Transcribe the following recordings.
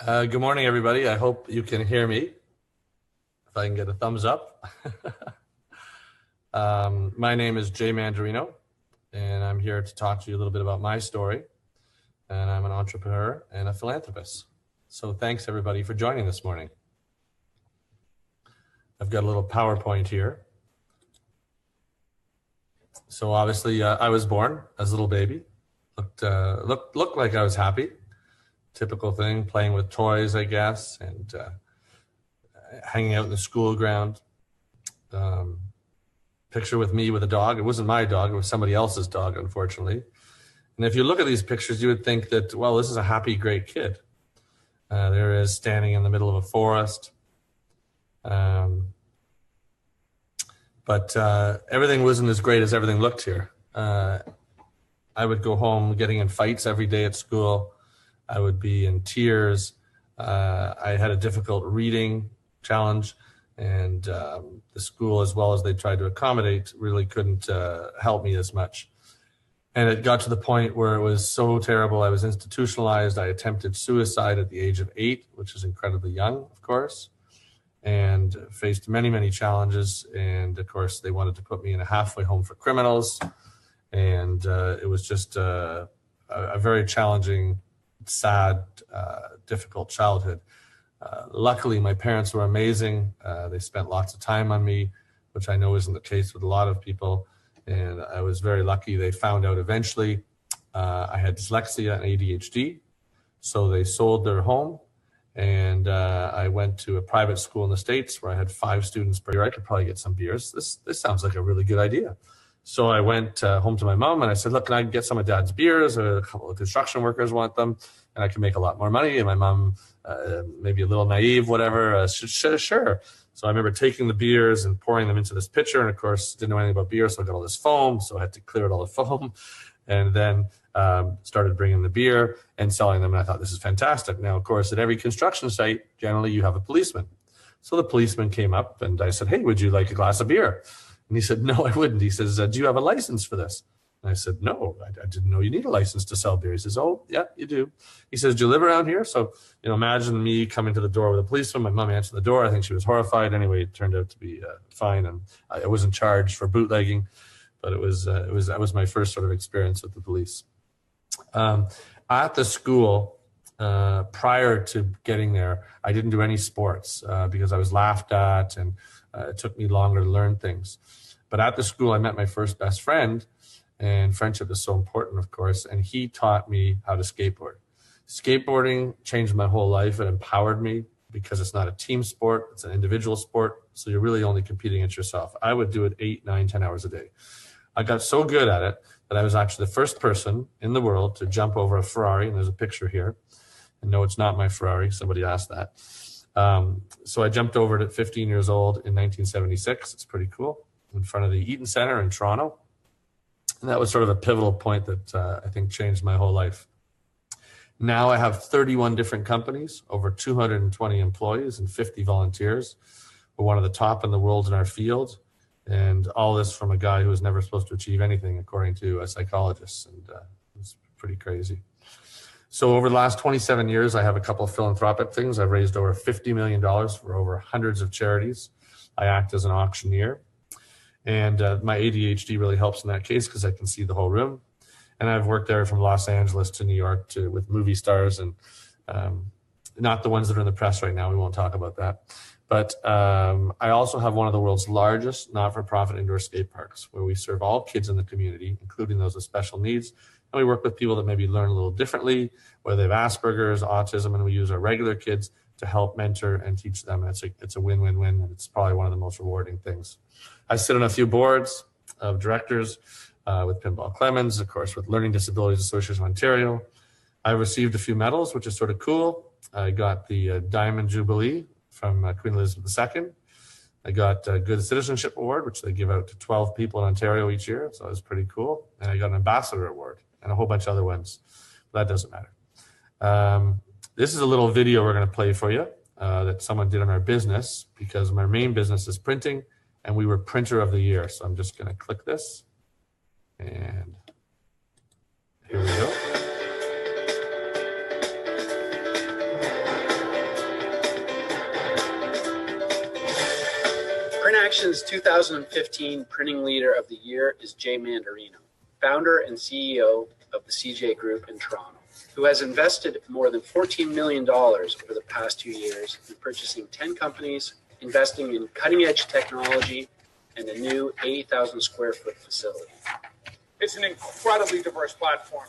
Good morning, everybody. I hope you can hear me. If I can get a thumbs up. My name is Jay Mandarino, and I'm here to talk to you a little bit about my story. And I'm an entrepreneur and a philanthropist. So thanks, everybody, for joining this morning. I've got a little PowerPoint here. So obviously, I was born as a little baby. Looked like I was happy. Typical thing, playing with toys, I guess, and hanging out in the school ground. Picture with me with a dog. It wasn't my dog, it was somebody else's dog, unfortunately. And if you look at these pictures, you would think that, well, this is a happy, great kid. There is standing in the middle of a forest. But everything wasn't as great as everything looked here. I would go home getting in fights every day at school. I would be in tears. I had a difficult reading challenge, and the school, as well as they tried to accommodate, really couldn't help me as much. And it got to the point where it was so terrible. I was institutionalized. I attempted suicide at the age of 8, which is incredibly young, of course, and faced many, many challenges. And of course, they wanted to put me in a halfway home for criminals. And it was just a very challenging, sad, difficult childhood. Luckily, my parents were amazing. They spent lots of time on me, which I know isn't the case with a lot of people. And I was very lucky. They found out eventually I had dyslexia and ADHD. So they sold their home. And I went to a private school in the States where I had 5 students per year. I could probably get some beers. This sounds like a really good idea. So I went home to my mom and I said, look, can I get some of Dad's beers? A couple of construction workers want them and I can make a lot more money. And my mom, maybe a little naive, whatever, sure. So I remember taking the beers and pouring them into this pitcher. And of course, didn't know anything about beer. So I got all this foam. So I had to clear out all the foam and then started bringing the beer and selling them. And I thought, this is fantastic. Now, of course, at every construction site, generally you have a policeman. So the policeman came up and I said, hey, would you like a glass of beer? And he said, no, I wouldn't. He says, do you have a license for this? And I said, no, I didn't know you need a license to sell beer. He says, oh, yeah, you do. He says, do you live around here? So, imagine me coming to the door with a policeman. My mom answered the door. I think she was horrified. Anyway, it turned out to be fine. And I wasn't charged for bootlegging, but that was my first sort of experience with the police. At the school, prior to getting there, I didn't do any sports because I was laughed at and it took me longer to learn things. But at the school, I met my first best friend, and friendship is so important, of course, and he taught me how to skateboard. Skateboarding changed my whole life. It empowered me because it's not a team sport, it's an individual sport, so you're really only competing against yourself. I would do it 8, 9, 10 hours a day. I got so good at it that I was actually the first person in the world to jump over a Ferrari, and there's a picture here. And no, it's not my Ferrari, somebody asked that. So I jumped over it at 15 years old in 1976. It's pretty cool, in front of the Eaton Center in Toronto. And that was sort of a pivotal point that I think changed my whole life. Now I have 31 different companies, over 220 employees and 50 volunteers. We're one of the top in the world in our field. And all this from a guy who was never supposed to achieve anything, according to a psychologist. And it's pretty crazy. So over the last 27 years, I have a couple of philanthropic things. I've raised over $50 million for over hundreds of charities. I act as an auctioneer. And my ADHD really helps in that case because I can see the whole room. And I've worked there from Los Angeles to New York with movie stars and not the ones that are in the press right now. We won't talk about that. But I also have one of the world's largest not-for-profit indoor skate parks where we serve all kids in the community, including those with special needs. And we work with people that maybe learn a little differently, whether they have Asperger's, autism, and we use our regular kids to help mentor and teach them. And it's a win-win-win, and it's probably one of the most rewarding things. I sit on a few boards of directors with Pinball Clemens, of course, with Learning Disabilities Association of Ontario. I received a few medals, which is sort of cool. I got the Diamond Jubilee from Queen Elizabeth II. I got a Good Citizenship Award, which they give out to 12 people in Ontario each year. So it was pretty cool. And I got an Ambassador Award and a whole bunch of other ones. But that doesn't matter. This is a little video we're going to play for you that someone did on our business because my main business is printing and we were Printer of the Year. So I'm just going to click this. And here we go. Action's 2015 Printing Leader of the Year is Jay Mandarino, founder and CEO of the CJ Group in Toronto, who has invested more than $14 million over the past 2 years in purchasing 10 companies, investing in cutting-edge technology, and a new 80,000 square foot facility. It's an incredibly diverse platform.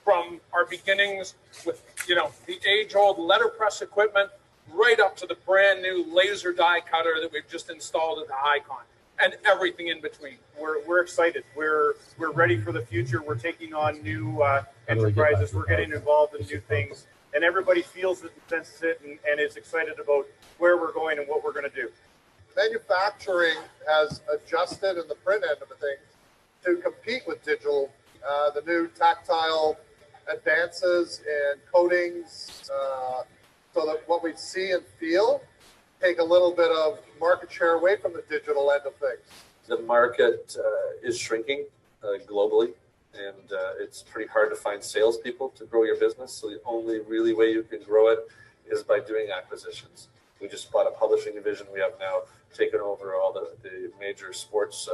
From our beginnings with, the age-old letterpress equipment, right up to the brand new laser die cutter that we've just installed at the Icon, and everything in between. We're excited. We're ready for the future. We're taking on new enterprises. We're getting involved in new things, and everybody feels it and senses it, and is excited about where we're going and what we're going to do. Manufacturing has adjusted in the print end of things to compete with digital. The new tactile advances in coatings, so that what we see and feel take a little bit of market share away from the digital end of things. The market is shrinking globally, and it's pretty hard to find salespeople to grow your business. So the only really way you can grow it is by doing acquisitions. We just bought a publishing division. We have now taken over all the major sports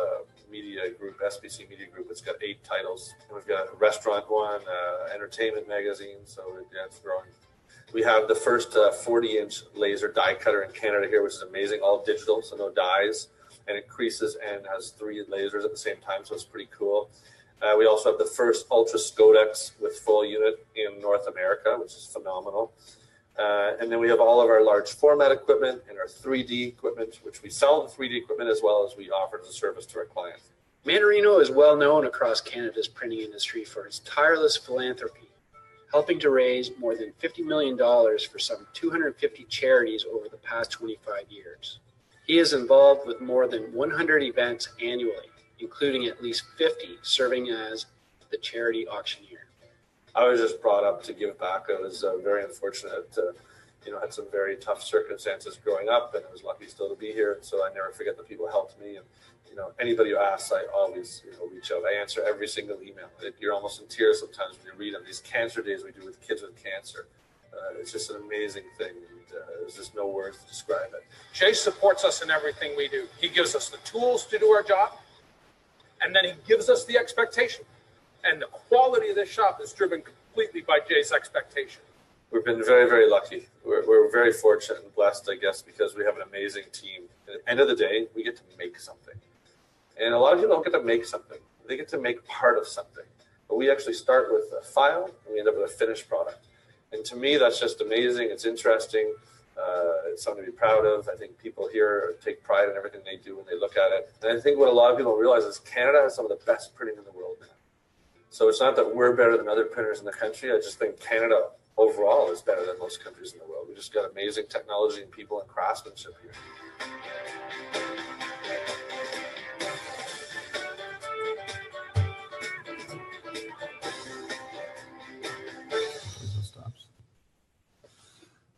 media group, SBC Media Group. It's got 8 titles. And we've got a restaurant one, entertainment magazine, so it's growing. We have the first 40-inch laser die cutter in Canada here, which is amazing, all digital, so no dies, and it creases and has 3 lasers at the same time, so it's pretty cool. We also have the first Ultra Scodex with full unit in North America, which is phenomenal. And then we have all of our large format equipment and our 3D equipment, which we sell the 3D equipment as well as we offer as a service to our clients. Mandarino is well known across Canada's printing industry for his tireless philanthropy, helping to raise more than $50 million for some 250 charities over the past 25 years. He is involved with more than 100 events annually, including at least 50 serving as the charity auctioneer. I was just brought up to give back. I was very unfortunate, had some very tough circumstances growing up, and I was lucky still to be here. And so I never forget the people who helped me. And anybody who asks, I always reach out. I answer every single email. You're almost in tears sometimes when you read them. These cancer days we do with kids with cancer. It's just an amazing thing. And, there's just no words to describe it. Jay supports us in everything we do. He gives us the tools to do our job, and then he gives us the expectation. And the quality of this shop is driven completely by Jay's expectation. We've been very, very lucky. We're very fortunate and blessed, I guess, because we have an amazing team. At the end of the day, we get to make something. And a lot of people don't get to make something. They get to make part of something. But we actually start with a file, and we end up with a finished product. And to me, that's just amazing. It's interesting. It's something to be proud of. I think people here take pride in everything they do when they look at it. And I think what a lot of people realize is Canada has some of the best printing in the world now. So it's not that we're better than other printers in the country. I just think Canada overall is better than most countries in the world. We just got amazing technology and people and craftsmanship here.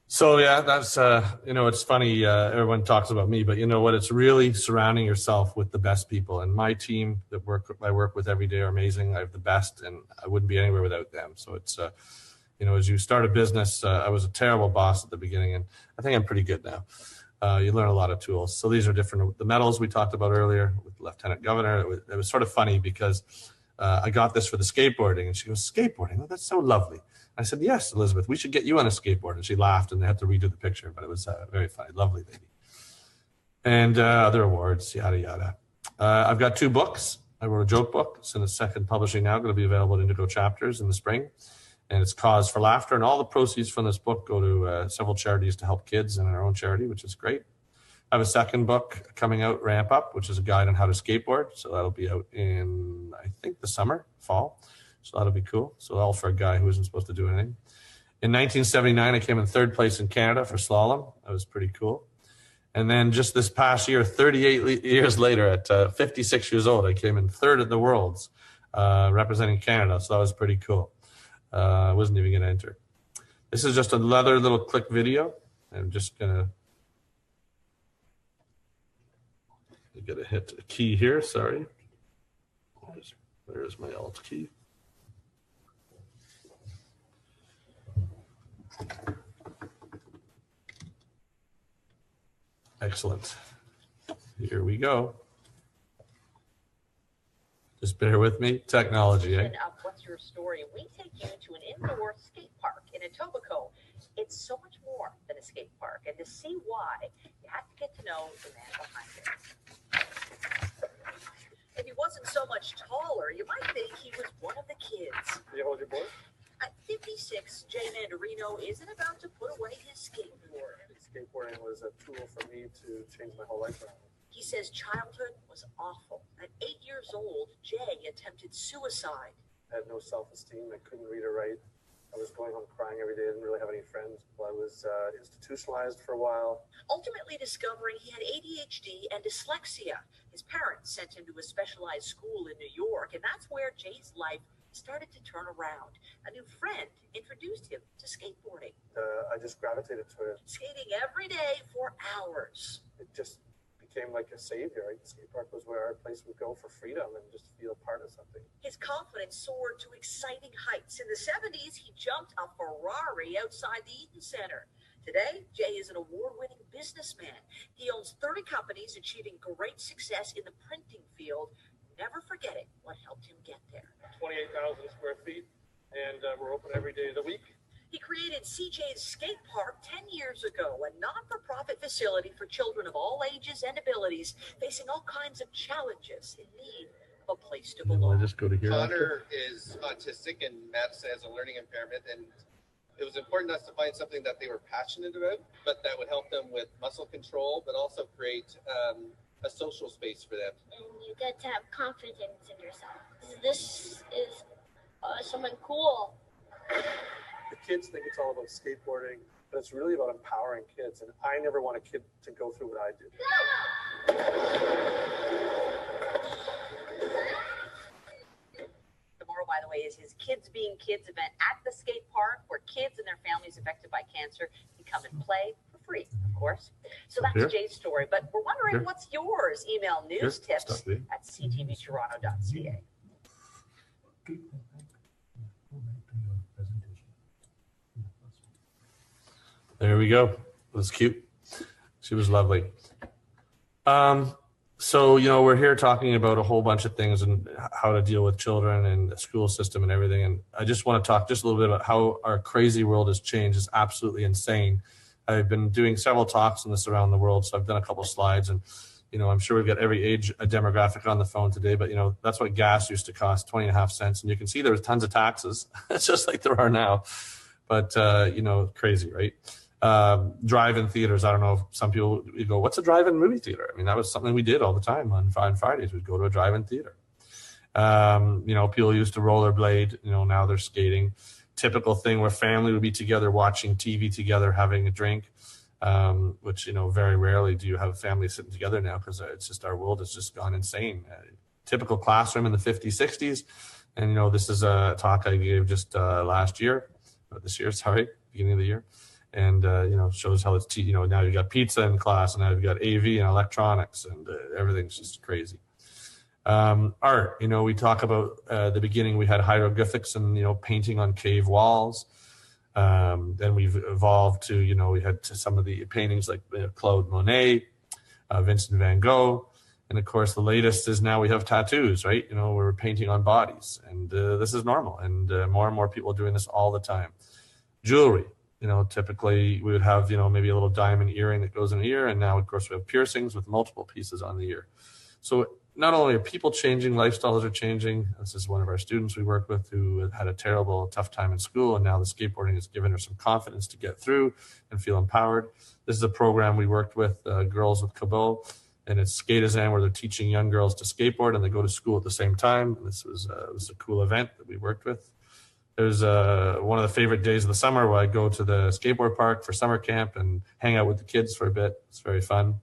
So yeah, that's it's funny. Everyone talks about me, but you know what? It's really surrounding yourself with the best people. And my team that I work with every day are amazing. I have the best, and I wouldn't be anywhere without them. So it's as you start a business, I was a terrible boss at the beginning, and I think I'm pretty good now. You learn a lot of tools. So these are different. The medals we talked about earlier with Lieutenant Governor. It was sort of funny because I got this for the skateboarding, and she goes, "Skateboarding? Oh, that's so lovely." I said, "Yes, Elizabeth, we should get you on a skateboard." And she laughed, and they had to redo the picture, but it was very funny. Lovely lady. And other awards, yada, yada. I've got 2 books. I wrote a joke book. It's in the second publishing now, going to be available at Indigo Chapters in the spring. And it's Cause for Laughter. And all the proceeds from this book go to several charities to help kids and our own charity, which is great. I have a second book coming out, Ramp Up, which is a guide on how to skateboard. So that'll be out in, I think, the fall. So that'll be cool. So all for a guy who isn't supposed to do anything. In 1979, I came in 3rd place in Canada for slalom. That was pretty cool. And then just this past year, 38 years later, at 56 years old, I came in 3rd at the Worlds, representing Canada. So that was pretty cool. I wasn't even going to enter. This is just another little click video. I'm just going to hit a key here. Sorry. There's my Alt key. Excellent. Here we go. Just bear with me. Technology, eh? What's your story? We take you to an indoor skate park in Etobicoke. It's so much more than a skate park, and to see why, you have to get to know the man behind it. If he wasn't so much taller, you might think he was one of the kids. You hold your board? At 56, Jay Mandarino isn't about to put away his skateboard. Skateboarding was a tool for me to change my whole life around. He says childhood was awful. At 8 years old, Jay attempted suicide. I had no self-esteem. I couldn't read or write. I was going home crying every day. I didn't really have any friends. I was institutionalized for a while. Ultimately discovering he had ADHD and dyslexia. His parents sent him to a specialized school in New York, and that's where Jay's life started to turn around. A new friend introduced him to skateboarding. I just gravitated to it. Skating every day for hours. It just became like a savior. Right? The skate park was where our place would go for freedom and just feel part of something. His confidence soared to exciting heights. In the 70s, he jumped a Ferrari outside the Eaton Center. Today, Jay is an award-winning businessman. He owns 30 companies, achieving great success in the printing field. Never forgetting what helped him get there. 28,000 square feet, and we're open every day of the week. He created CJ's Skate Park 10 years ago, a non-for-profit facility for children of all ages and abilities, facing all kinds of challenges in need of a place to belong. I just go to here. Connor is autistic and Madison has a learning impairment, and it was important to us to find something that they were passionate about, but that would help them with muscle control, but also create a social space for them. And you get to have confidence in yourself. This is someone cool. The kids think it's all about skateboarding, but it's really about empowering kids. And I never want a kid to go through what I did. Tomorrow, by the way, is his Kids Being Kids event at the skate park, where kids and their families affected by cancer can come and play for free, of course. So that's Jay's story. But we're wondering, what's yours? Email news tips at ctvtoronto.ca. There we go. It was cute. She was lovely. So, we're here talking about a whole bunch of things and how to deal with children and the school system and everything. And I just want to talk just a little bit about how our crazy world has changed. It's absolutely insane. I've been doing several talks on this around the world, so I've done a couple of slides. And, I'm sure we've got every age demographic on the phone today. But, that's what gas used to cost, 20.5 cents. And you can see there was tons of taxes. It's just like there are now. But, crazy, right? Drive-in theaters. I don't know if some people you go, what's a drive-in movie theater? I mean, that was something we did all the time on Fridays. We'd go to a drive-in theater. People used to rollerblade, now they're skating. Typical thing where family would be together watching TV together, having a drink, which, very rarely do you have family sitting together now because it's just our world has just gone insane. Typical classroom in the 50s, 60s. And, this is a talk I gave just this year, beginning of the year. And, shows how it's, now you've got pizza in class and now you've got AV and electronics and everything's just crazy. Art, we talk about the beginning, we had hieroglyphics and, painting on cave walls. Then we've evolved to, we had some of the paintings like Claude Monet, Vincent van Gogh. And of course, the latest is now we have tattoos, right? We're painting on bodies and this is normal. And more and more people are doing this all the time. Jewelry. Typically we would have, maybe a little diamond earring that goes in the ear. And now, of course, we have piercings with multiple pieces on the ear. So not only are people changing, lifestyles are changing. This is one of our students we work with who had a tough time in school. And now the skateboarding has given her some confidence to get through and feel empowered. This is a program we worked with Girls with Cabot. And it's Skatazan, where they're teaching young girls to skateboard and they go to school at the same time. And this was a cool event that we worked with. There's one of the favorite days of the summer where I go to the skateboard park for summer camp and hang out with the kids for a bit. It's very fun.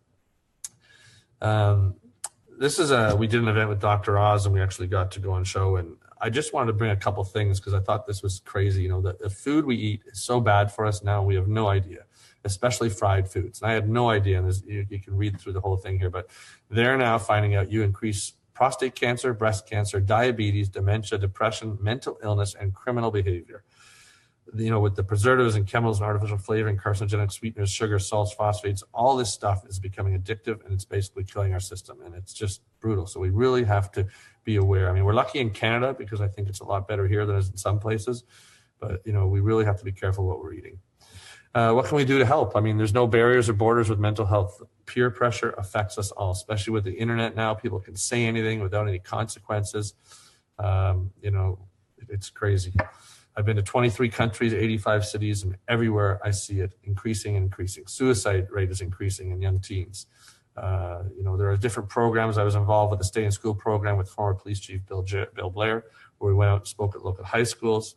We did an event with Dr. Oz and we actually got to go on show. And I just wanted to bring a couple things because I thought this was crazy. The food we eat is so bad for us now. We have no idea, especially fried foods. And I had no idea. And you can read through the whole thing here, but they're now finding out you increase prostate cancer, breast cancer, diabetes, dementia, depression, mental illness, and criminal behavior. with the preservatives and chemicals and artificial flavoring, carcinogenic sweeteners, sugar, salts, phosphates, all this stuff is becoming addictive, and it's basically killing our system, and it's just brutal. So we really have to be aware. I mean, we're lucky in Canada because I think it's a lot better here than it is in some places, but we really have to be careful what we're eating. What can we do to help? I mean, there's no barriers or borders with mental health. Peer pressure affects us all, especially with the internet now. People can say anything without any consequences. It's crazy. I've been to 23 countries, 85 cities, and everywhere I see it increasing. Suicide rate is increasing in young teens. There are different programs. I was involved with the Stay in School program with former police chief Bill Blair, where we went out and spoke at local high schools.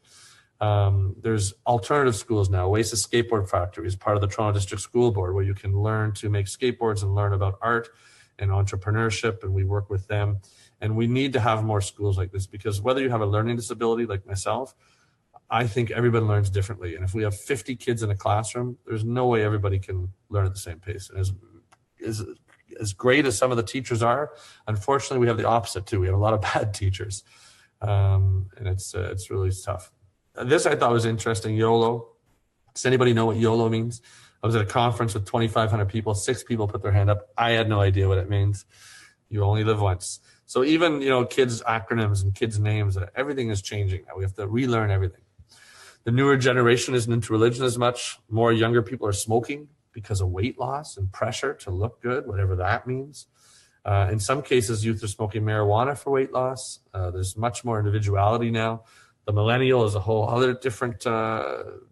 There's alternative schools now. Oasis Skateboard Factory is part of the Toronto District School Board, where you can learn to make skateboards and learn about art and entrepreneurship, and we work with them. And we need to have more schools like this, because whether you have a learning disability like myself, I think everybody learns differently. And if we have 50 kids in a classroom, there's no way everybody can learn at the same pace. And as great as some of the teachers are, unfortunately, we have the opposite too. We have a lot of bad teachers. And it's really tough. This I thought was interesting, YOLO. Does anybody know what YOLO means? I was at a conference with 2,500 people. 6 people put their hand up. I had no idea what it means. You only live once. So even, kids' acronyms and kids' names, everything is changing now. We have to relearn everything. The newer generation isn't into religion as much. More younger people are smoking because of weight loss and pressure to look good, whatever that means. In some cases, youth are smoking marijuana for weight loss. There's much more individuality now. The millennial is a whole other different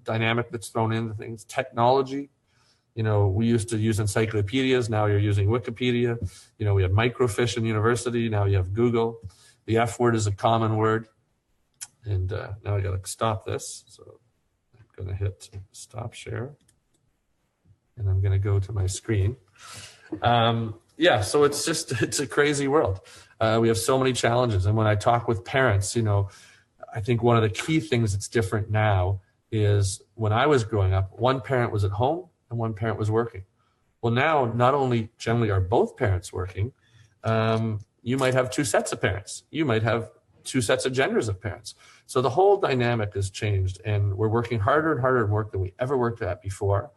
dynamic that's thrown into things. Technology, we used to use encyclopedias. Now you're using Wikipedia. We have microfiche in university. Now you have Google. The F word is a common word. And now I got to stop this. So I'm going to hit stop share. And I'm going to go to my screen. So it's a crazy world. We have so many challenges. And when I talk with parents, I think one of the key things that's different now is when I was growing up, one parent was at home and one parent was working. Well, now not only generally are both parents working, you might have 2 sets of parents. You might have 2 sets of genders of parents. So the whole dynamic has changed, and we're working harder and harder at work than we ever worked at before,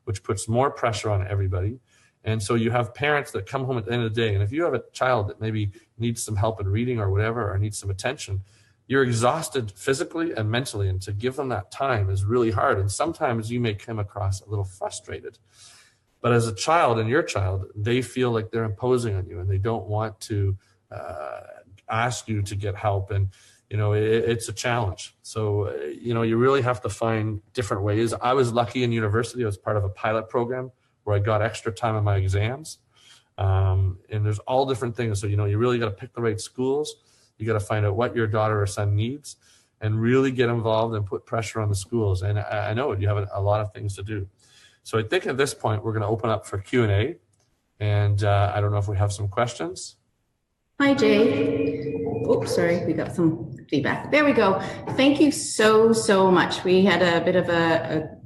which puts more pressure on everybody. And so you have parents that come home at the end of the day, and if you have a child that maybe needs some help in reading or whatever, or needs some attention, you're exhausted physically and mentally, and to give them that time is really hard. And sometimes you may come across a little frustrated. But as a child and your child, they feel like they're imposing on you, and they don't want to ask you to get help. And, it's a challenge. So, you really have to find different ways. I was lucky in university. I was part of a pilot program where I got extra time on my exams. And there's all different things. So, you really got to pick the right schools. You got to find out what your daughter or son needs and really get involved and put pressure on the schools. And I know you have a lot of things to do. So I think at this point, we're going to open up for Q&A. And I don't know if we have some questions. Hi, Jay. Oops, sorry, we got some feedback. There we go. Thank you so much. We had a bit of a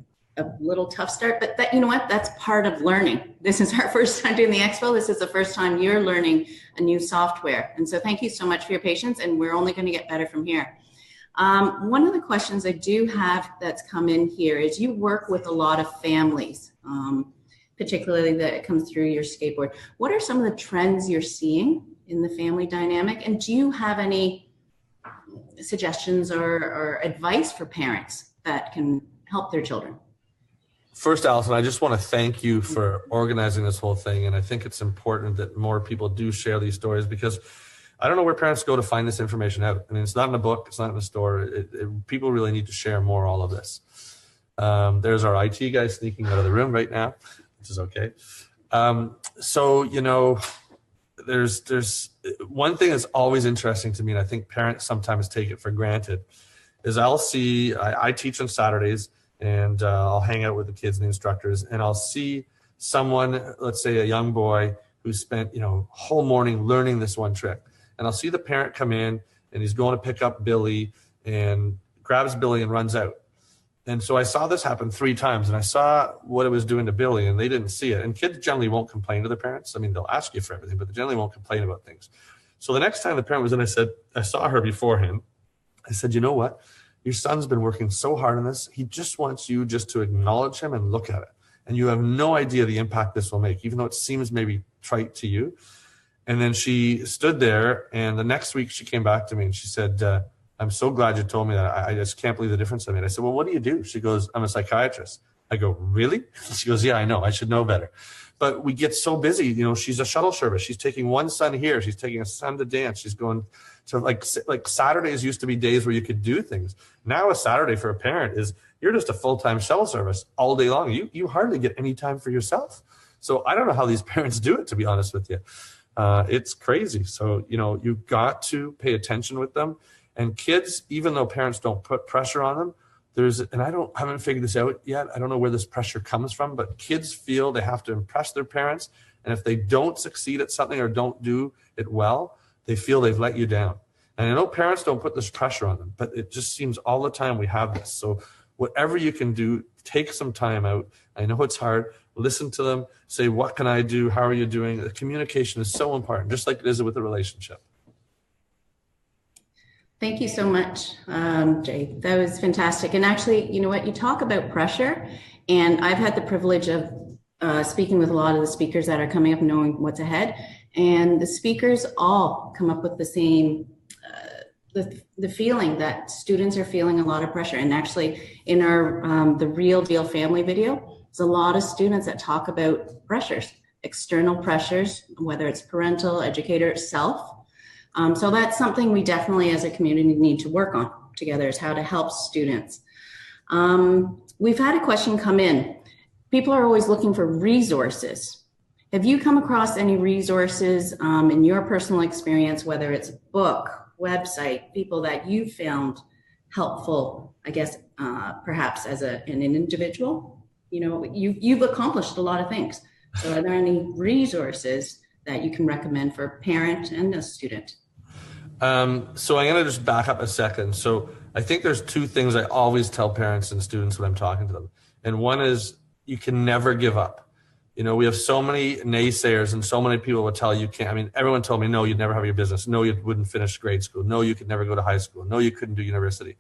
little tough start, but you know what? That's part of learning. This is our first time doing the Expo. This is the first time you're learning a new software. And so thank you so much for your patience, and we're only going to get better from here. One of the questions I do have that's come in here is you work with a lot of families, particularly that comes through your skateboard. What are some of the trends you're seeing in the family dynamic? And do you have any suggestions or advice for parents that can help their children? First, Allison, I just want to thank you for organizing this whole thing. And I think it's important that more people do share these stories, because I don't know where parents go to find this information out. I mean, it's not in a book, it's not in a store. People really need to share more all of this. There's our IT guy sneaking out of the room right now, which is okay. There's one thing that's always interesting to me, and I think parents sometimes take it for granted, is I teach on Saturdays, and I'll hang out with the kids and the instructors, and I'll see someone, let's say a young boy who spent, whole morning learning this one trick. And I'll see the parent come in, and he's going to pick up Billy and grabs Billy and runs out. And so I saw this happen 3 times, and I saw what it was doing to Billy, and they didn't see it. And kids generally won't complain to their parents. I mean, they'll ask you for everything, but they generally won't complain about things. So the next time the parent was in, I saw her beforehand. I said, you know what? your son's been working so hard on this. He just wants you just to acknowledge him and look at it. And you have no idea the impact this will make, even though it seems maybe trite to you. And then she stood there, and the next week she came back to me and she said, I'm so glad you told me that. I just can't believe the difference I made. I said, well, what do you do? She goes, I'm a psychiatrist. I go, really? She goes, yeah, I know. I should know better. But we get so busy. You know, she's a shuttle service. She's taking one son here. She's taking a son to dance. She's going to like Saturdays used to be days where you could do things. Now a Saturday for a parent is you're just a full-time shuttle service all day long. You hardly get any time for yourself. So I don't know how these parents do it, to be honest with you. It's crazy. So, you know, you've got to pay attention with them. And kids, even though parents don't put pressure on them, and I haven't figured this out yet. I don't know where this pressure comes from, but kids feel they have to impress their parents. And if they don't succeed at something or don't do it well, they feel they've let you down. And I know parents don't put this pressure on them, but it just seems all the time we have this. So whatever you can do, take some time out. I know it's hard. Listen to them. Say, what can I do? How are you doing? The communication is so important, just like it is with a relationship. Thank you so much, Jay. That was fantastic. And actually, you know what? You talk about pressure, and I've had the privilege of speaking with a lot of the speakers that are coming up, knowing what's ahead. And the speakers all come up with the same, the feeling that students are feeling a lot of pressure. And actually, in our the Real Deal Family video, there's a lot of students that talk about pressures, external pressures, whether it's parental, educator, self. So that's something we definitely as a community need to work on together, is how to help students. We've had a question come in. People are always looking for resources. Have you come across any resources in your personal experience, whether it's a book, website, people that you found helpful, I guess, perhaps as an individual? You know, you've accomplished a lot of things. So are there any resources that you can recommend for a parent and a student? So I'm going to just back up a second. So I think there's two things I always tell parents and students when I'm talking to them. And one is you can never give up. You know, we have so many naysayers and so many people will tell you can't. I mean, everyone told me, no, you'd never have your business. No, you wouldn't finish grade school. No, you could never go to high school. No, you couldn't do university.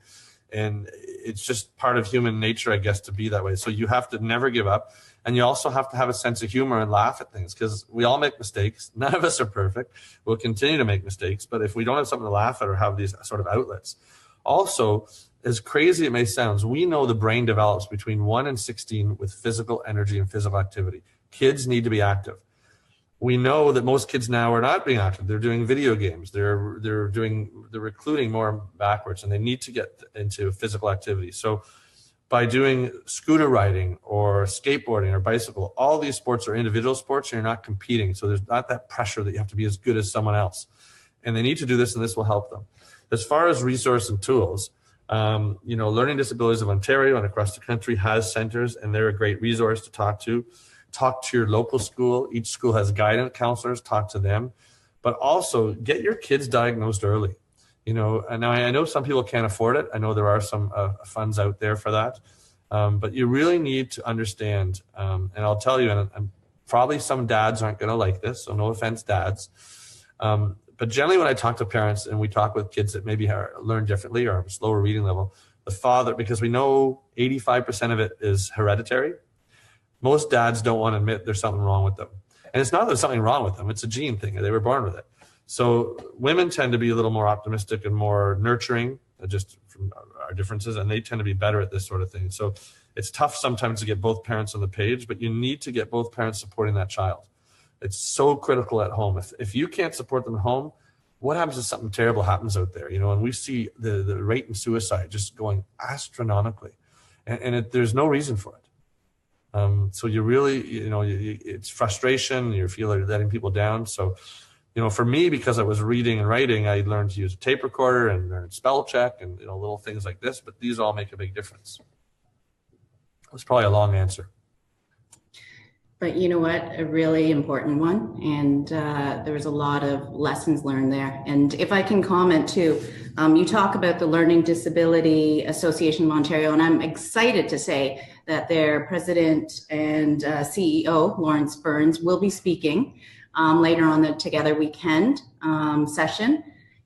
And it's just part of human nature, I guess, to be that way. So you have to never give up. And you also have to have a sense of humor and laugh at things, because we all make mistakes. None of us are perfect. We'll continue to make mistakes. But if we don't have something to laugh at or have these sort of outlets. Also, as crazy it may sound, we know the brain develops between 1 and 16 with physical energy and physical activity. Kids need to be active. We know that most kids now are not being active. They're doing video games. They're recruiting more backwards, and they need to get into physical activity. So by doing scooter riding or skateboarding or bicycle, all these sports are individual sports and you're not competing. So there's not that pressure that you have to be as good as someone else. And they need to do this, and this will help them. As far as resource and tools, you know, Learning Disabilities of Ontario and across the country has centers, and they're a great resource to talk to. Talk to your local school. Each school has guidance counselors. Talk to them. But also get your kids diagnosed early. You know, and I know some people can't afford it. I know there are some funds out there for that. But you really need to understand, and I'll tell you, and probably some dads aren't going to like this, so no offense, dads. But generally when I talk to parents and we talk with kids that maybe learn differently or have a slower reading level, the father, because we know 85% of it is hereditary, most dads don't want to admit there's something wrong with them. And it's not that there's something wrong with them. It's a gene thing. They were born with it. So women tend to be a little more optimistic and more nurturing, just from our differences, and they tend to be better at this sort of thing. So it's tough sometimes to get both parents on the page, but you need to get both parents supporting that child. It's so critical at home. If you can't support them at home, what happens if something terrible happens out there? You know, and we see the rate in suicide just going astronomically, and there's no reason for it. So you really, you know, it's frustration. You feel like you're letting people down. So, you know, for me, because I was reading and writing, I learned to use a tape recorder and learn spell check and, you know, little things like this. But these all make a big difference. It's probably a long answer. But you know what, a really important one. And there was a lot of lessons learned there. And if I can comment too, you talk about the Learning Disability Association of Ontario, and I'm excited to say that their president and CEO, Lawrence Burns, will be speaking later on the Together Weekend session.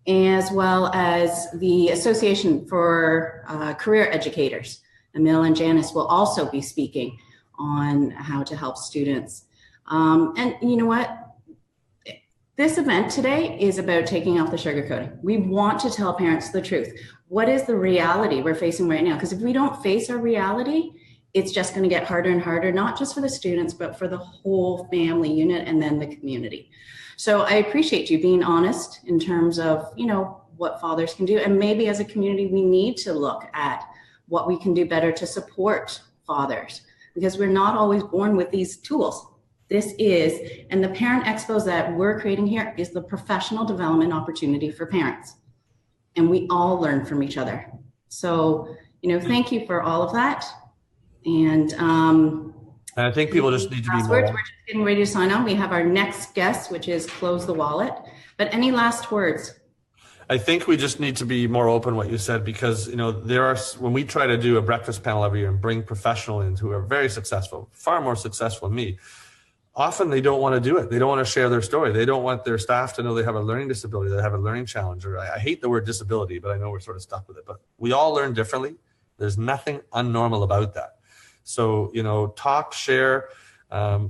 as well as the Association for Career Educators. Emil and Janice will also be speaking on how to help students. And you know what? This event today is about taking off the sugarcoating. We want to tell parents the truth. What is the reality we're facing right now? Because if we don't face our reality, it's just going to get harder and harder, not just for the students, but for the whole family unit and then the community. So I appreciate you being honest in terms of, you know, what fathers can do. And maybe as a community, we need to look at what we can do better to support fathers, because we're not always born with these tools. This is, and the parent expos that we're creating here is the professional development opportunity for parents. And we all learn from each other. So, you know, thank you for all of that. And I think people just need to be more. We're just getting ready to sign on. We have our next guest, which is Close the Wallet. But any last words? I think we just need to be more open what you said, because, you know, when we try to do a breakfast panel every year and bring professionals in who are very successful, far more successful than me, often they don't want to do it. They don't want to share their story. They don't want their staff to know they have a learning disability, they have a learning challenge. Or I hate the word disability, but I know we're sort of stuck with it. But we all learn differently. There's nothing unnormal about that. So, you know, talk, share,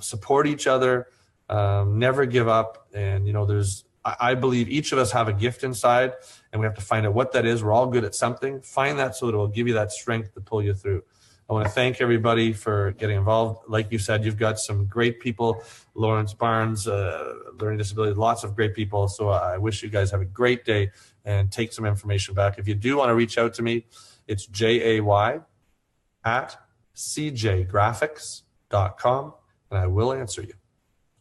support each other, never give up. And, you know, I believe each of us have a gift inside, and we have to find out what that is. We're all good at something. Find that so that it will give you that strength to pull you through. I want to thank everybody for getting involved. Like you said, you've got some great people, Lawrence Barnes, learning disability, lots of great people. So I wish you guys have a great day and take some information back. If you do want to reach out to me, it's jay@cjgraphics.com, and I will answer you.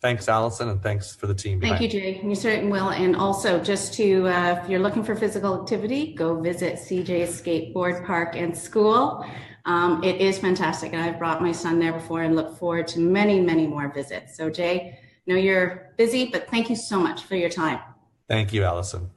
Thanks, Allison, and thanks for the team. Thank you, Jay. You certainly will. And also, just to, if you're looking for physical activity, go visit CJ's Skateboard Park and School. It is fantastic, and I've brought my son there before and look forward to many, many more visits. So, Jay, I know you're busy, but thank you so much for your time. Thank you, Allison.